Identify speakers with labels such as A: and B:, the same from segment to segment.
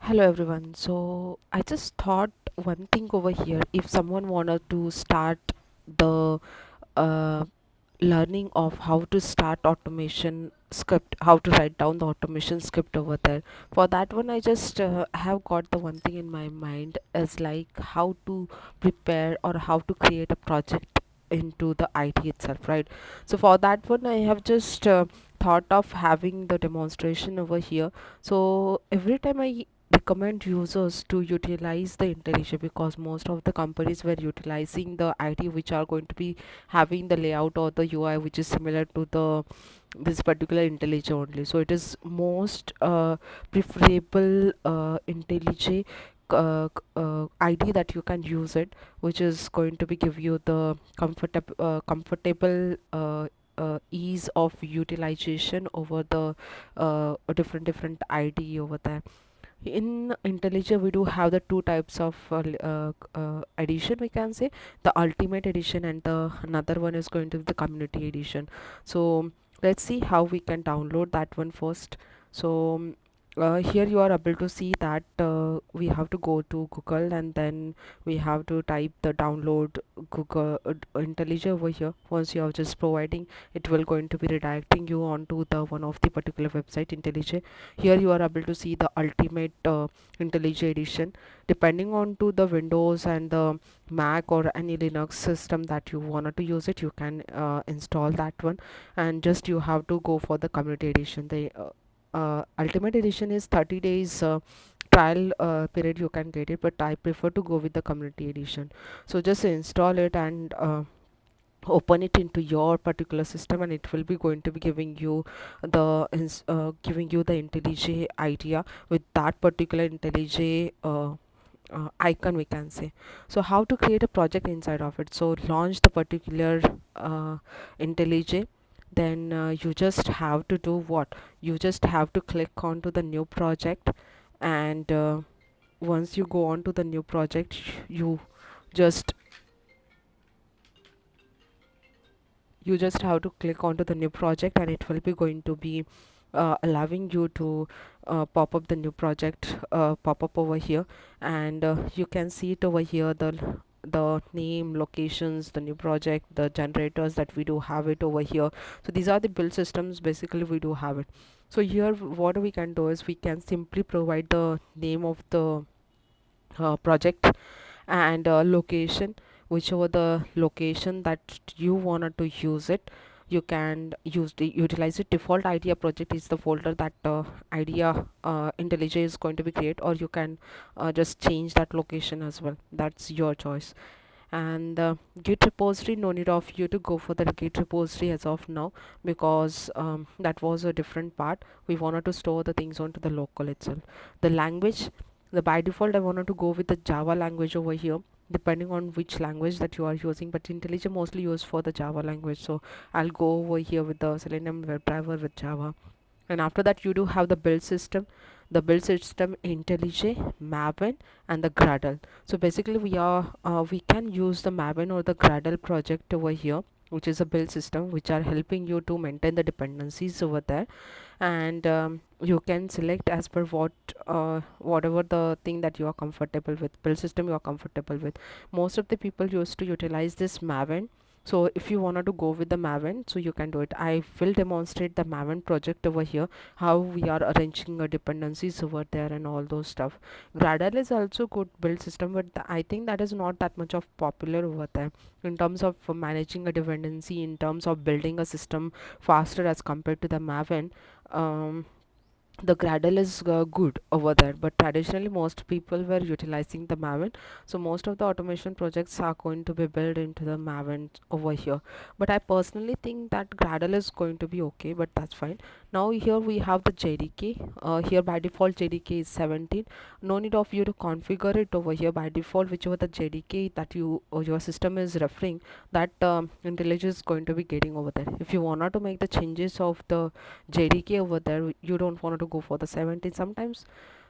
A: Hello everyone. So I just thought one thing over here. If someone wanted to start the uh, learning of how to start automation script, how to write down the automation script over there. For that one, I just have got the one thing in my mind as like how to prepare or how to create a project into the IT itself, right? So for that one, I have just thought of having the demonstration over here. So every time I recommend users to utilize the IntelliJ, because most of the companies were utilizing the IT which are going to be having the layout or the UI which is similar to the this particular IntelliJ only. So it is most preferable IntelliJ ID that you can use it, which is going to be give you the comfortable ease of utilization over the different ID over there. In IntelliJ we do have the two types of edition, we can say the ultimate edition, and the another one is going to be the community edition. So let's see how we can download that one first. So here you are able to see that we have to go to Google, and then we have to type the download Google IntelliJ over here. Once you are just providing, it will going to be redirecting you onto the one of the particular website IntelliJ. Here you are able to see the ultimate IntelliJ edition. Depending on to the Windows and the Mac or any Linux system that you wanted to use it, you can install that one, and just you have to go for the community edition. The ultimate edition is 30 days trial period you can get it, but I prefer to go with the community edition. So just install it and open it into your particular system, and it will be going to be giving you giving you the IntelliJ idea with that particular IntelliJ icon, we can say. So how to create a project inside of it? So launch the particular IntelliJ, then you just have to do what? You just have to click onto the new project, and once you go on to the new project, you just you just have to click onto the new project, and it will be going to be allowing you to pop up the new project pop up over here, and you can see it over here, the name, locations, the new project, the generators that we do have it over here. So these are the build systems basically we do have it. So here what we can do is we can simply provide the name of the project and location, whichever the location that you wanted to use it. You can utilize it. Default idea project is the folder that idea IntelliJ is going to be create, or you can just change that location as well. That's your choice. And git repository, no need of you to go for the git repository as of now, because that was a different part. We wanted to store the things onto the local itself. The language, the by default I wanted to go with the Java language over here, depending on which language that you are using, but IntelliJ mostly used for the Java language, so I'll go over here with the Selenium WebDriver with Java. And after that you do have the build system. The build system IntelliJ, Maven, and the Gradle. So basically we can use the Maven or the Gradle project over here, which is a build system which are helping you to maintain the dependencies over there. And you can select as per whatever the thing that you are comfortable with, build system you are comfortable with. Most of the people used to utilize this Maven. So if you wanted to go with the Maven, so you can do it. I will demonstrate the Maven project over here, how we are arranging our dependencies over there and all those stuff. Gradle is also good build system, but I think that is not that much of popular over there in terms of managing a dependency, in terms of building a system faster as compared to the Maven. um, the Gradle is good over there, but traditionally most people were utilizing the Maven. So most of the automation projects are going to be built into the Maven over here. But I personally think that Gradle is going to be okay, but that's fine. Now here we have the JDK. Here by default JDK is 17. No need of you to configure it over here. By default, whichever the JDK that you or your system is referring, that IntelliJ is going to be getting over there. If you wanted to make the changes of the JDK over there, you don't want to go for the 17. Sometimes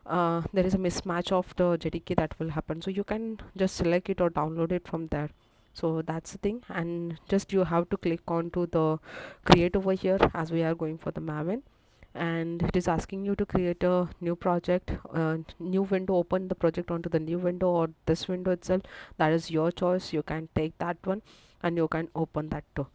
A: there is a mismatch of the JDK that will happen, so you can just select it or download it from there. So that's the thing, and just you have to click on to the create over here as we are going for the Maven, and it is asking you to create a new project, new window, open the project onto the new window or this window itself. That is your choice. You can take that one and you can open that too.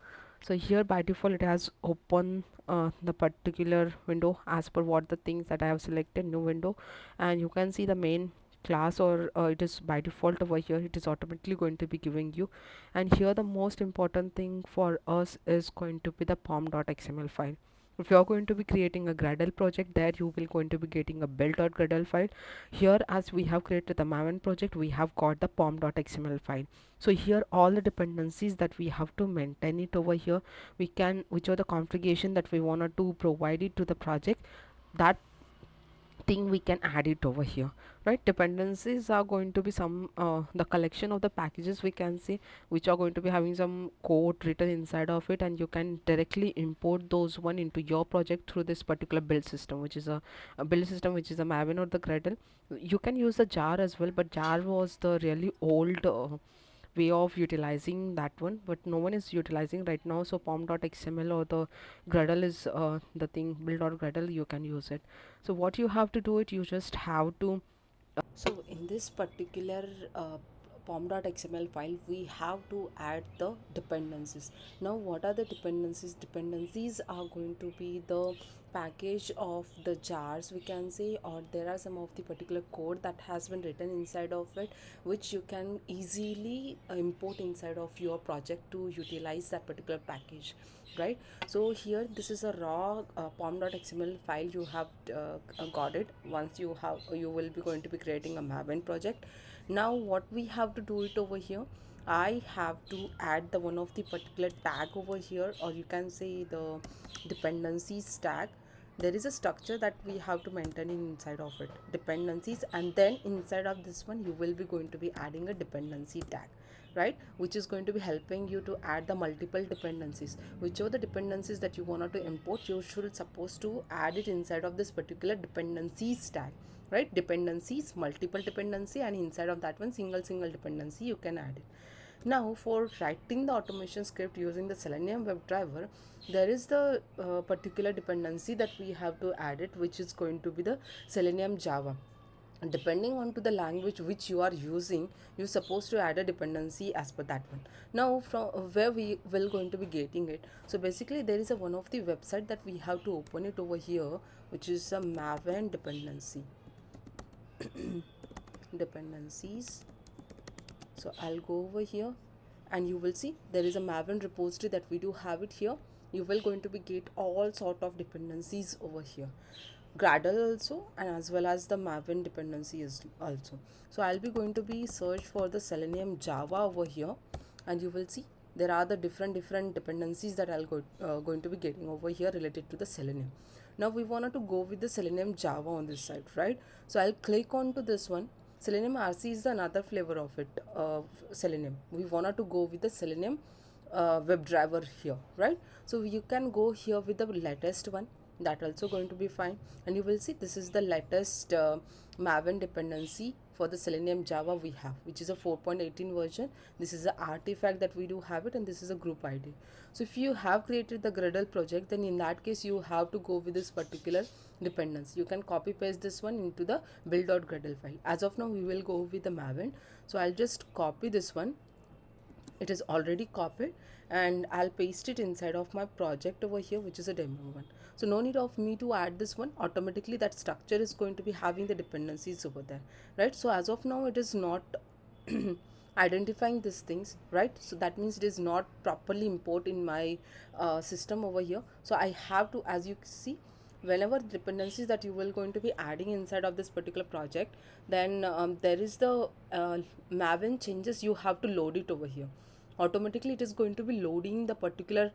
A: So here by default it has open the particular window as per what the things that I have selected, new window. And you can see the main class, or it is by default over here, it is automatically going to be giving you. And here the most important thing for us is going to be the pom.xml file. If you are going to be creating a Gradle project, there you will going to be getting a build.gradle file. Here, as we have created the Maven project, we have got the pom.xml file. So here all the dependencies that we have to maintain it over here, we can, which are the configuration that we wanted to provide it to the project, that thing we can add it over here, right? Dependencies are going to be some the collection of the packages, we can see, which are going to be having some code written inside of it, and you can directly import those one into your project through this particular build system, which is a build system, which is a Maven or the Gradle. You can use the jar as well, but jar was the really old way of utilizing that one, but no one is utilizing right now. So pom.xml or the Gradle is the thing, build or Gradle, you can use it. So what you have to do it, you just have to so in this particular pom.xml file, we have to add the dependencies. Now what are the dependencies? Dependencies are going to be the package of the jars, we can say, or there are some of the particular code that has been written inside of it, which you can easily import inside of your project to utilize that particular package, right? So here this is a raw pom.xml file. You have got it. Once you have, you will be going to be creating a Maven project. Now what we have to do it over here, I have to add the one of the particular tag over here, or you can say the dependencies tag. There is a structure that we have to maintain inside of it, dependencies, and then inside of this one you will be going to be adding a dependency tag, right? Which is going to be helping you to add the multiple dependencies. Whichever the dependencies that you wanted to import, you should supposed to add it inside of this particular dependencies tag, right? Dependencies, multiple dependency, and inside of that one single dependency you can add it. Now for writing the automation script using the Selenium WebDriver, there is the particular dependency that we have to add it, which is going to be the Selenium Java. Depending on to the language which you are using, you're supposed to add a dependency as per that one. Now from where we will going to be getting it, so basically there is a one of the website that we have to open it over here, which is a Maven dependency dependencies. So I'll go over here and you will see there is a Maven repository that we do have it here. You will going to be get all sort of dependencies over here, Gradle also, and as well as the Maven dependency is also. So I'll be going to be search for the Selenium Java over here, and you will see there are the different dependencies that I'll going to be getting over here related to the Selenium. Now we wanted to go with the Selenium Java on this side, right? So I'll click on to this one. Selenium RC is the another flavor of it. Selenium. We wanted to go with the Selenium WebDriver here, right? So you can go here with the latest one. That also going to be fine, and you will see this is the latest Maven dependency for the Selenium Java we have, which is a 4.18 version. This is the artifact that we do have it, and this is a group ID. So if you have created the Gradle project, then in that case you have to go with this particular dependency. You can copy paste this one into the build.gradle file. As of now we will go with the Maven, so I'll just copy this one. It is already copied, and I'll paste it inside of my project over here, which is a demo one. So no need of me to add this one. Automatically that structure is going to be having the dependencies over there, right? So as of now it is not identifying these things, right? So that means it is not properly import in my system over here. So I have to, as you see, whenever the dependencies that you will going to be adding inside of this particular project, then there is the Maven changes, you have to load it over here. Automatically it is going to be loading the particular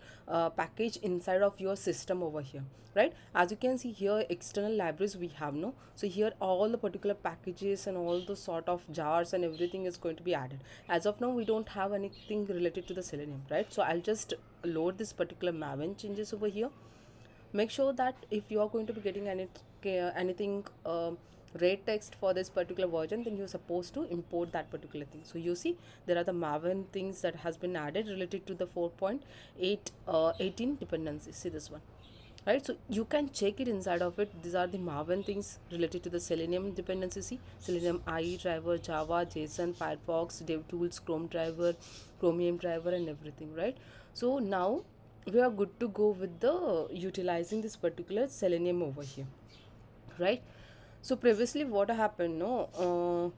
A: package inside of your system over here, right? As you can see here, external libraries we have, no? So here all the particular packages and all the sort of jars and everything is going to be added. As of now we don't have anything related to the Selenium, right? So I'll just load this particular Maven changes over here. Make sure that if you are going to be getting anything rate text for this particular version, then you're supposed to import that particular thing. So you see there are the Maven things that has been added related to the 4.8 18 dependencies. See this one, right? So you can check it inside of it. These are the Maven things related to the Selenium dependency. See, Selenium IE driver, Java, JSON, Firefox, DevTools, Chrome driver, Chromium driver, and everything, right? So now we are good to go with the utilizing this particular Selenium over here, right? So previously what happened, no,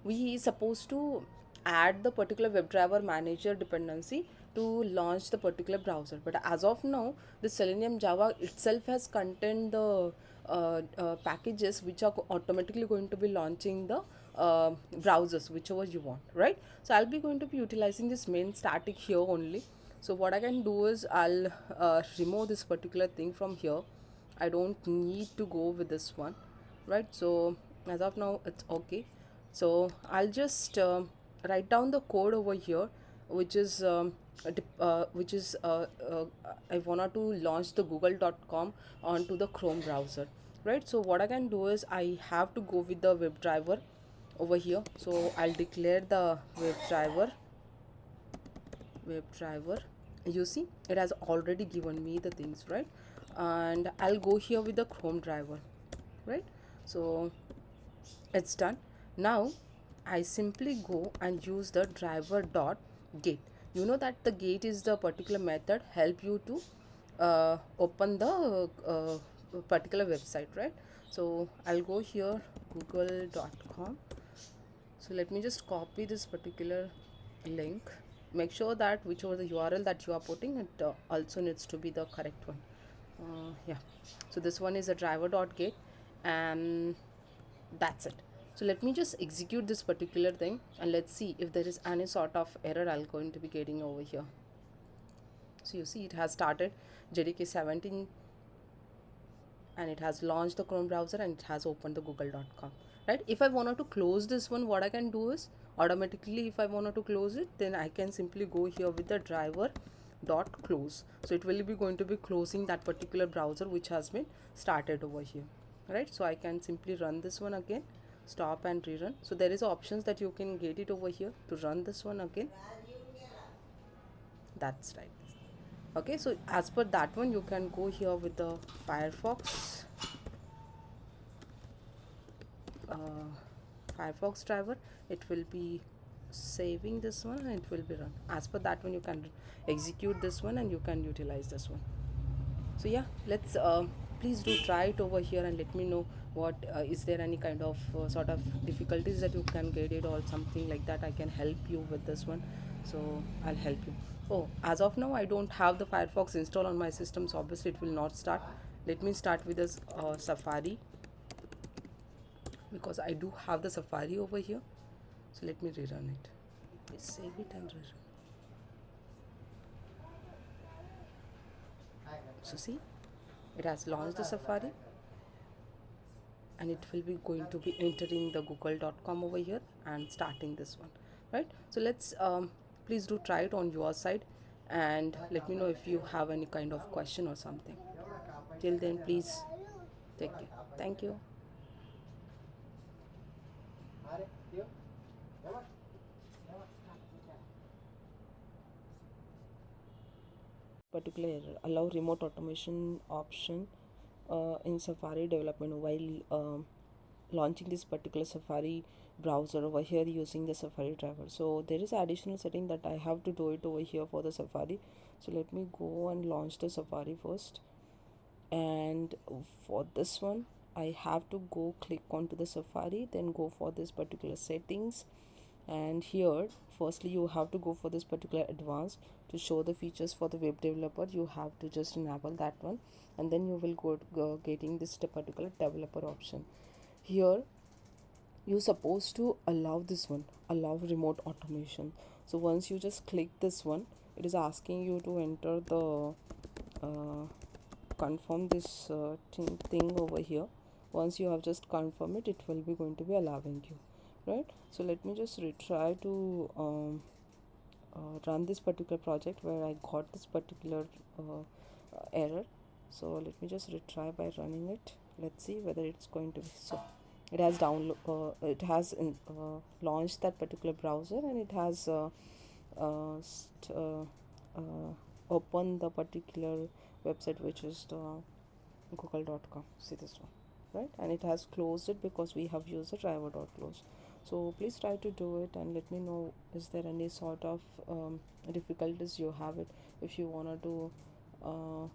A: we supposed to add the particular WebDriver manager dependency to launch the particular browser, but as of now the Selenium Java itself has contained the packages which are automatically going to be launching the browsers whichever you want, right? So I'll be going to be utilizing this main static here only. So what I can do is I'll remove this particular thing from here. I don't need to go with this one, right? So as of now it's okay. So I'll just write down the code over here, which is I wanted to launch the google.com onto the Chrome browser, right? So what I can do is I have to go with the WebDriver over here. So I'll declare the WebDriver. You see it has already given me the things, right? And I'll go here with the Chrome driver, right? So it's done. Now I simply go and use the driver dot get. You know that the get is the particular method help you to open the particular website, right? So I'll go here google.com. So let me just copy this particular link. Make sure that whichever the URL that you are putting, it also needs to be the correct one. Yeah, so this one is a driver.get, and that's it. So let me just execute this particular thing and let's see if there is any sort of error I'll going to be getting over here. So you see it has started JDK 17 and it has launched the Chrome browser and it has opened the google.com, right? If I wanted to close this one, what I can do is automatically, if I wanted to close it, then I can simply go here with the driver dot close. So it will be going to be closing that particular browser which has been started over here, right? So I can simply run this one again, stop and rerun. So there is options that you can get it over here to run this one again. That's right. Okay, so as per that one you can go here with the Firefox uh, Firefox driver. It will be saving this one and it will be run. As per that one you can execute this one and you can utilize this one. So yeah, let's please do try it over here and let me know what is there any kind of sort of difficulties that you can get it or something like that. I can help you with this one, so I'll help you. Oh, as of now I don't have the Firefox installed on my system, so obviously it will not start. Let me start with this Safari, because I do have the Safari over here. So let me rerun it. Please save it and rerun. So see, it has launched the Safari and it will be going to be entering the google.com over here and starting this one, right? So let's please do try it on your side and let me know if you have any kind of question or something. Till then, please take care. Thank you. Particular error, allow remote automation option in Safari development while launching this particular Safari browser over here using the Safari driver. So there is additional setting that I have to do it over here for the Safari. So let me go and launch the Safari first, and for this one I have to go click onto the Safari, then go for this particular settings, and here firstly you have to go for this particular advanced to show the features for the web developer. You have to just enable that one, and then you will go getting this particular developer option. Here you're supposed to allow this one, allow remote automation. So once you just click this one, it is asking you to enter the confirm this thing over here. Once you have just confirm it, it will be going to be allowing you, right? So let me just retry to run this particular project where I got this particular error. So let me just retry by running it. Let's see whether it's going to be so. It has launched that particular browser, and it has uh, st- uh, opened the particular website, which is the google.com. See this one, right? And it has closed it because we have used the driver.close. So please try to do it and let me know, is there any sort of difficulties you have it. If you wanna do uh,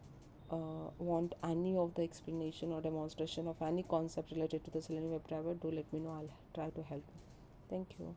A: want any of the explanation or demonstration of any concept related to the Selenium WebDriver, do let me know. I'll try to help you. Thank you.